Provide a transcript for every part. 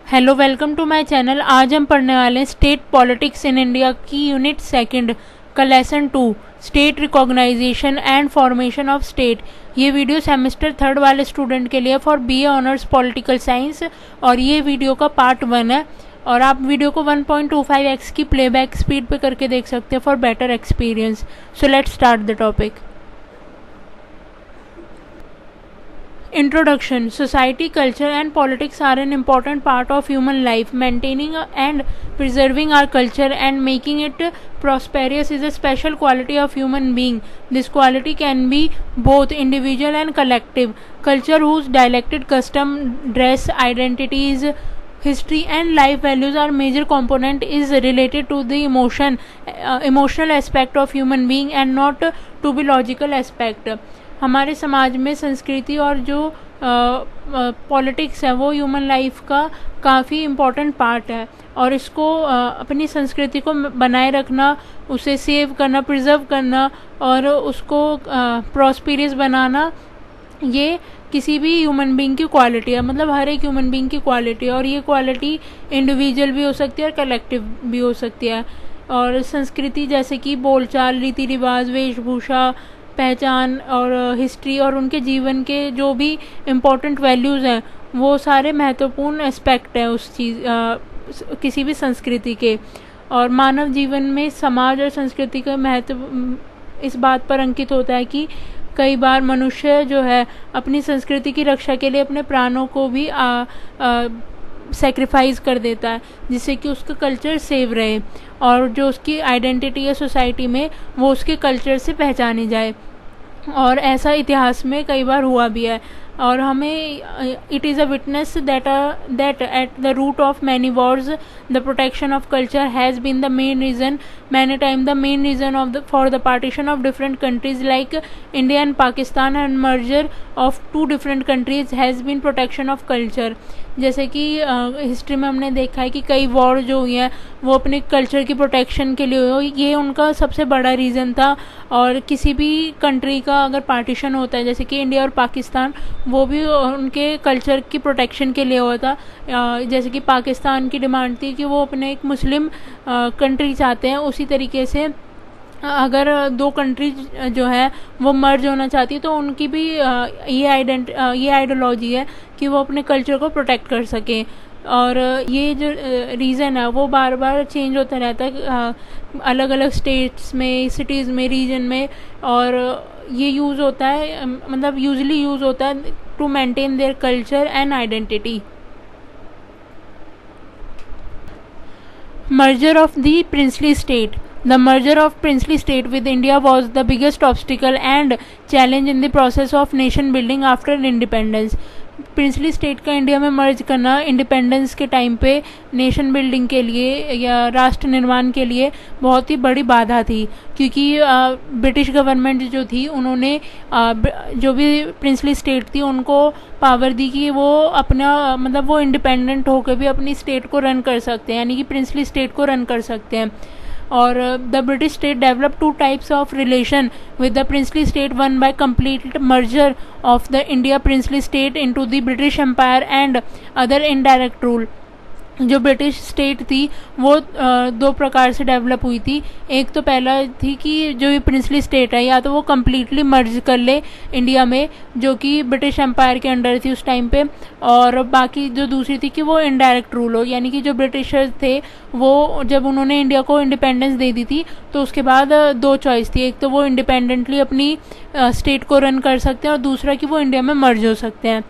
Hello, welcome to my channel. आज हम पढ़ने वाले हैं स्टेट पॉलिटिक्स इन इंडिया की यूनिट सेकंड का lesson 2 state recognisation and formation of state. ये वीडियो सेमेस्टर थर्ड वाले स्टूडेंट के लिए for BA honours political science और ये वीडियो का पार्ट 1 है और आप वीडियो को 1.25x की प्लेबैक स्पीड पे करके देख सकते हैं for better experience. So let's start the topic. Introduction. Society, culture and politics are an important part of human life. Maintaining and preserving our culture and making it prosperous is a special quality of human being. This quality can be both individual and collective. Culture, whose dialected custom, dress, identities, history and life values are major component, is related to the emotional aspect of human being and not to be logical aspect. हमारे समाज में संस्कृति और जो politics है वो human life का काफ़ी इम्पोर्टेंट पार्ट है और इसको अपनी संस्कृति को बनाए रखना, उसे सेव करना, प्रिजर्व करना और उसको प्रॉस्पेरियस बनाना, ये किसी भी ह्यूमन बीइंग की क्वालिटी है। मतलब हर एक ह्यूमन बीइंग की क्वालिटी है और ये क्वालिटी इंडिविजुअल भी हो सकती है और कलेक्टिव भी हो सकती है। और संस्कृति जैसे कि बोलचाल, रीति रिवाज, वेशभूषा, पहचान और हिस्ट्री और उनके जीवन के जो भी इम्पोर्टेंट वैल्यूज़ हैं वो सारे महत्वपूर्ण एस्पेक्ट हैं उस चीज़ किसी भी संस्कृति के। और मानव जीवन में समाज और संस्कृति का महत्व इस बात पर अंकित होता है कि कई बार मनुष्य जो है अपनी संस्कृति की रक्षा के लिए अपने प्राणों को भी सेक्रीफाइस कर देता है जिससे कि उसका कल्चर सेव रहे और जो उसकी आइडेंटिटी है सोसाइटी में वो उसके कल्चर से पहचानी जाए। और ऐसा इतिहास में कई बार हुआ भी है और हमें it is a witness that at the root of many wars the protection of culture has been the main reason many time the main reason of the for the partition of different countries like India and Pakistan and merger of two different countries has been protection of culture. जैसे कि history में हमने देखा है कि कई war जो हुई हैं वो अपने कल्चर की प्रोटेक्शन के लिए हुई, ये उनका सबसे बड़ा रीज़न था। और किसी भी कंट्री का अगर पार्टीशन होता है जैसे कि इंडिया और पाकिस्तान, वो भी उनके कल्चर की प्रोटेक्शन के लिए हुआ था। जैसे कि पाकिस्तान की डिमांड थी कि वो अपने एक मुस्लिम कंट्री चाहते हैं, उसी तरीके से अगर दो कंट्री जो है वो मर्ज होना चाहती है तो उनकी भी ये आइडियोलॉजी है कि वो अपने कल्चर को प्रोटेक्ट कर सकें। और ये जो रीज़न है वो बार बार चेंज होता रहता है अलग अलग स्टेट्स में, सिटीज़ में, रीजन में। और ये यूज़ होता है, मतलब यूजली यूज़ होता है to maintain their culture and identity. Merger of the princely state. The merger of princely state with India was the biggest obstacle and challenge in the process of nation building after independence. Princely state का India में मर्ज करना independence के time पे nation building के लिए या राष्ट्र निर्माण के लिए बहुत ही बड़ी बाधा थी, क्योंकि ब्रिटिश गवर्नमेंट जो थी उन्होंने जो भी प्रिंसली स्टेट थी उनको पावर दी कि वो अपना मतलब वो इंडिपेंडेंट होकर भी अपनी स्टेट को रन कर सकते हैं, यानी कि प्रिंसली स्टेट को रन कर सकते हैं। और the British state develop two types of relation with the princely state, one by complete merger of the India princely state into the British empire and other indirect rule. जो British state थी वो दो प्रकार से develop हुई थी। एक तो पहला थी कि जो ये प्रिंसली स्टेट है या तो वो कम्प्लीटली मर्ज कर ले इंडिया में जो कि ब्रिटिश एम्पायर के अंडर थी उस टाइम पे, और बाकी जो दूसरी थी कि वो इनडायरेक्ट रूल हो, यानी कि जो ब्रिटिशर्स थे वो जब उन्होंने इंडिया को इंडिपेंडेंस दे दी थी तो उसके बाद दो चॉइस थी, एक तो वो इंडिपेंडेंटली अपनी स्टेट को रन कर सकते हैं और दूसरा कि वो इंडिया में मर्ज हो सकते हैं,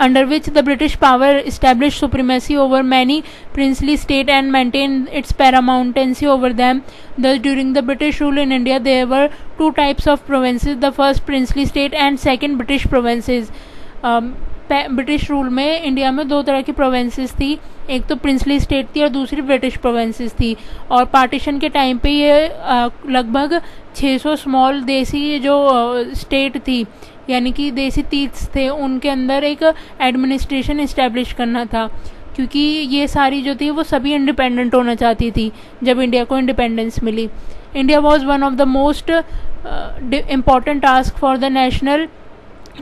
under which the British power established supremacy over many princely state and maintained its paramountcy over them. Thus, during the British rule in India, there were two types of provinces: the first princely state and second British provinces. British rule में India में दो तरह की provinces थी, एक तो princely state थी और दूसरी ब्रिटिश प्रोविंसेस थी। और पार्टीशन के टाइम पे ये लगभग 600 स्मॉल देसी जो स्टेट थी यानी कि देसी तीर्थ थे उनके अंदर एक एडमिनिस्ट्रेशन इस्टेब्लिश करना था, क्योंकि ये सारी जो थी वो सभी इंडिपेंडेंट होना चाहती थी जब इंडिया को इंडिपेंडेंस मिली। India was one of the most important task for the national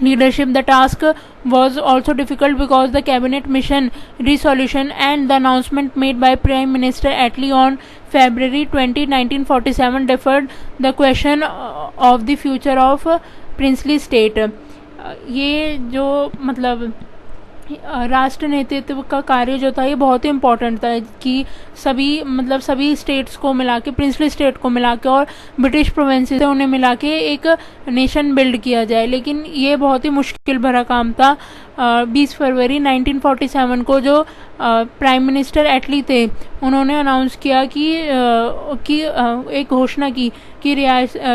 leadership. The task was also difficult because the cabinet mission resolution and the announcement made by Prime Minister Attlee on February 20, 1947 deferred the question of the future of princely state. ये जो मतलब राष्ट्र नेतृत्व का कार्य जो था ये बहुत ही इम्पोर्टेंट था कि सभी स्टेट्स को मिला के, प्रिंसली स्टेट को मिला के और ब्रिटिश प्रोविंसेस से उन्हें मिला के एक नेशन बिल्ड किया जाए। लेकिन ये बहुत ही मुश्किल भरा काम था। 20 फरवरी 1947 को जो प्राइम मिनिस्टर एटली थे उन्होंने अनाउंस किया कि एक घोषणा की कि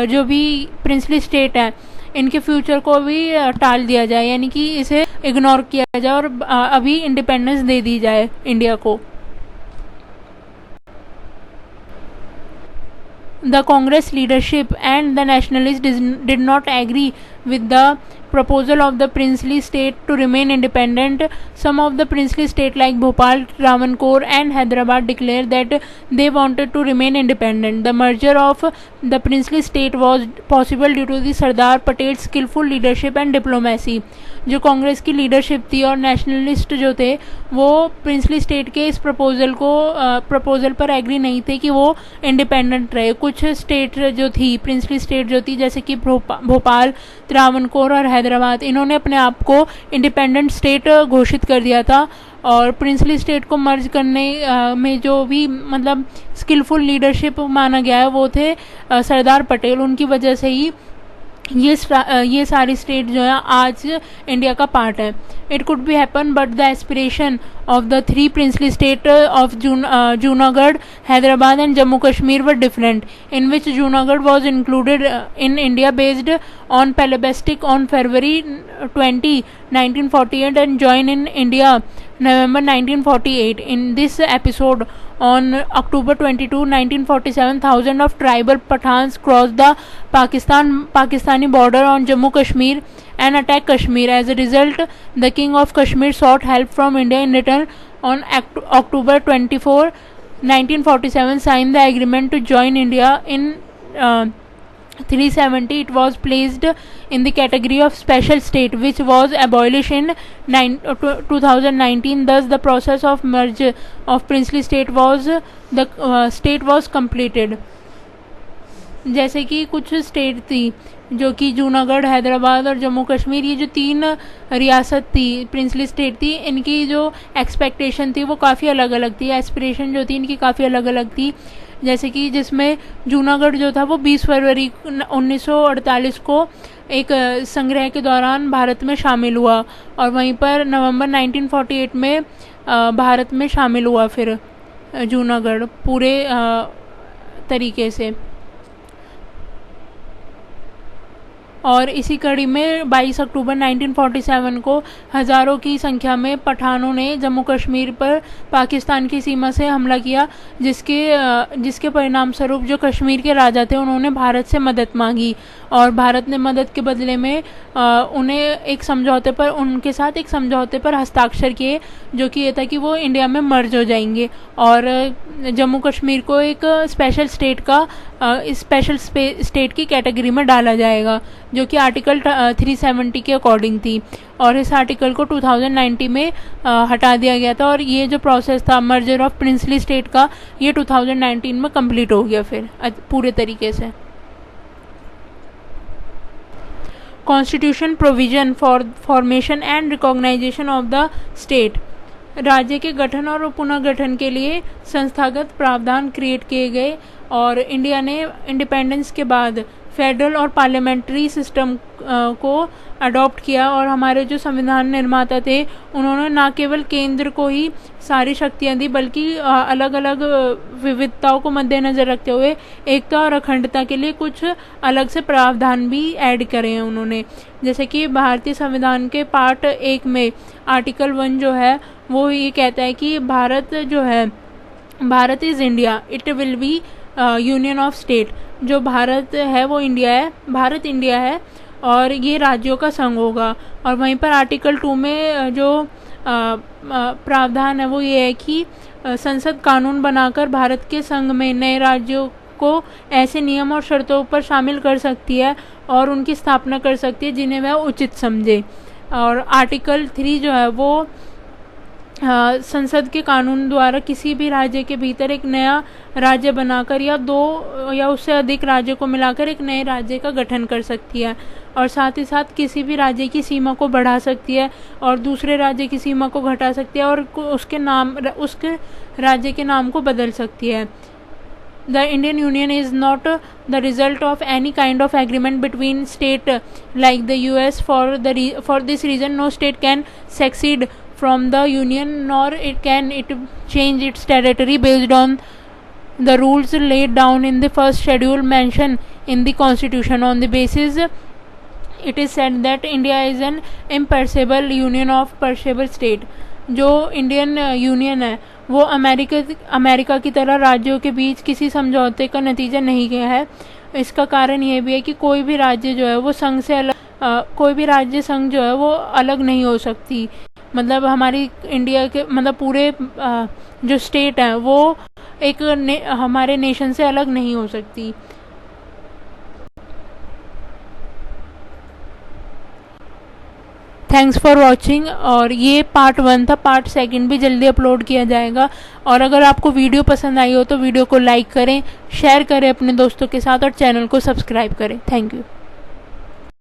जो भी प्रिंसली स्टेट है इनके फ्यूचर को भी टाल दिया जाए, यानी कि इसे इग्नोर किया जाए और अभी इंडिपेंडेंस दे दी जाए इंडिया को। The Congress leadership and the nationalists did not agree with the proposal of the princely state to remain independent. Some of the princely states like Bhopal, Travancore and Hyderabad declared that they wanted to remain independent. The merger of the princely state was possible due to the Sardar Patel's skillful leadership and diplomacy. जो कांग्रेस की leadership थी और nationalist जो थे वो princely state के इस proposal पर एग्री नहीं थे कि वो इंडिपेंडेंट रहे। कुछ स्टेट जो थी, प्रिंसली स्टेट जो थी, जैसे कि भोपाल, त्रावणकोर और हैदराबाद, इन्होंने अपने आप को इंडिपेंडेंट स्टेट घोषित कर दिया था। और प्रिंसली स्टेट को मर्ज करने में जो भी मतलब स्किलफुल लीडरशिप माना गया है वो थे सरदार पटेल। उनकी वजह से ही ये सारी स्टेट जो है आज इंडिया का पार्ट है। It could be happen but the aspiration of the three princely state of Junagadh, Hyderabad and Jammu Kashmir were different, in which Junagadh was included in India based on plebiscite on February 20, 1948 and joined in India November 1948. In this episode on October 22, 1947, thousands of tribal Pathans crossed the Pakistani border on Jammu Kashmir and attacked Kashmir. As a result, the King of Kashmir sought help from India in return. On October 24, 1947, signed the agreement to join India. In 370, it was placed in the category of special state, which was abolished in 2019. Thus, the process of merger of princely state was completed. जैसे कि कुछ state थी जो कि जूनागढ़, हैदराबाद और जम्मू कश्मीर, ये जो तीन रियासत थी, प्रिंसली स्टेट थी, इनकी जो एक्सपेक्टेशन थी वो काफ़ी अलग अलग थी, एस्पिरेशन जो थी इनकी काफ़ी अलग अलग थी। जैसे कि जिसमें जूनागढ़ जो था वो 20 फरवरी 1948 को एक संग्रह के दौरान भारत में शामिल हुआ और वहीं पर नवंबर 1948 में भारत में शामिल हुआ फिर जूनागढ़ पूरे तरीके से। और इसी कड़ी में 22 अक्टूबर 1947 को हज़ारों की संख्या में पठानों ने जम्मू कश्मीर पर पाकिस्तान की सीमा से हमला किया, जिसके परिणाम स्वरूप जो कश्मीर के राजा थे उन्होंने भारत से मदद मांगी और भारत ने मदद के बदले में उनके साथ एक समझौते पर हस्ताक्षर किए, जो कि ये था कि वो इंडिया में मर्ज हो जाएंगे और जम्मू कश्मीर को एक स्पेशल स्टेट की कैटेगरी में डाला जाएगा, जो कि आर्टिकल 370 के अकॉर्डिंग थी। और इस आर्टिकल को 2019 में हटा दिया गया था और ये जो प्रोसेस था मर्जर ऑफ प्रिंसली स्टेट का, ये 2019 में कंप्लीट हो गया फिर पूरे तरीके से। Constitution provision for formation and recognisation of the state, राज्य के गठन और पुनर्गठन के लिए संस्थागत प्रावधान क्रिएट किए गए और इंडिया ने इंडिपेंडेंस के बाद फेडरल और पार्लियामेंट्री सिस्टम को अडॉप्ट किया और हमारे जो संविधान निर्माता थे उन्होंने न केवल केंद्र को ही सारी शक्तियां दी बल्कि अलग अलग विविधताओं को मद्देनज़र रखते हुए एकता और अखंडता के लिए कुछ अलग से प्रावधान भी ऐड करे हैं उन्होंने। जैसे कि भारतीय संविधान के पार्ट 1 में आर्टिकल 1 जो है वो ये कहता है कि भारत जो है, Bharat is India, it will be union of state. जो भारत है वो इंडिया है, भारत इंडिया है और ये राज्यों का संघ होगा। और वहीं पर आर्टिकल 2 में जो प्रावधान है वो ये है कि संसद कानून बनाकर भारत के संघ में नए राज्यों को ऐसे नियम और शर्तों पर शामिल कर सकती है और उनकी स्थापना कर सकती है जिन्हें वह उचित समझे। और आर्टिकल 3 जो है वो संसद के कानून द्वारा किसी भी राज्य के भीतर एक नया राज्य बनाकर या 2 या उससे अधिक राज्यों को मिलाकर एक नए राज्य का गठन कर सकती है, और साथ ही साथ किसी भी राज्य की सीमा को बढ़ा सकती है और दूसरे राज्य की सीमा को घटा सकती है और उसके राज्य के नाम को बदल सकती है। The Indian Union is not the result of any kind of agreement between state like the US. For this reason, no state can secede from the Union, nor it change its territory based on the rules laid down in the first schedule mentioned in the Constitution. On the basis, it is said that India is an imperishable union of perishable state. जो Indian union है वो America की तरह राज्यों के बीच किसी समझौते का नतीजा नहीं गया है। इसका कारण ये भी है कि कोई भी राज्य जो है वो संघ से कोई भी राज्य संघ जो है वो अलग नहीं हो सकती। मतलब हमारी इंडिया के पूरे जो स्टेट है वो हमारे नेशन से अलग नहीं हो सकती। Thanks for watching. और ये पार्ट 1 था, पार्ट 2 भी जल्दी अपलोड किया जाएगा। और अगर आपको वीडियो पसंद आई हो तो वीडियो को लाइक करें, शेयर करें अपने दोस्तों के साथ और चैनल को सब्सक्राइब करें। Thank you.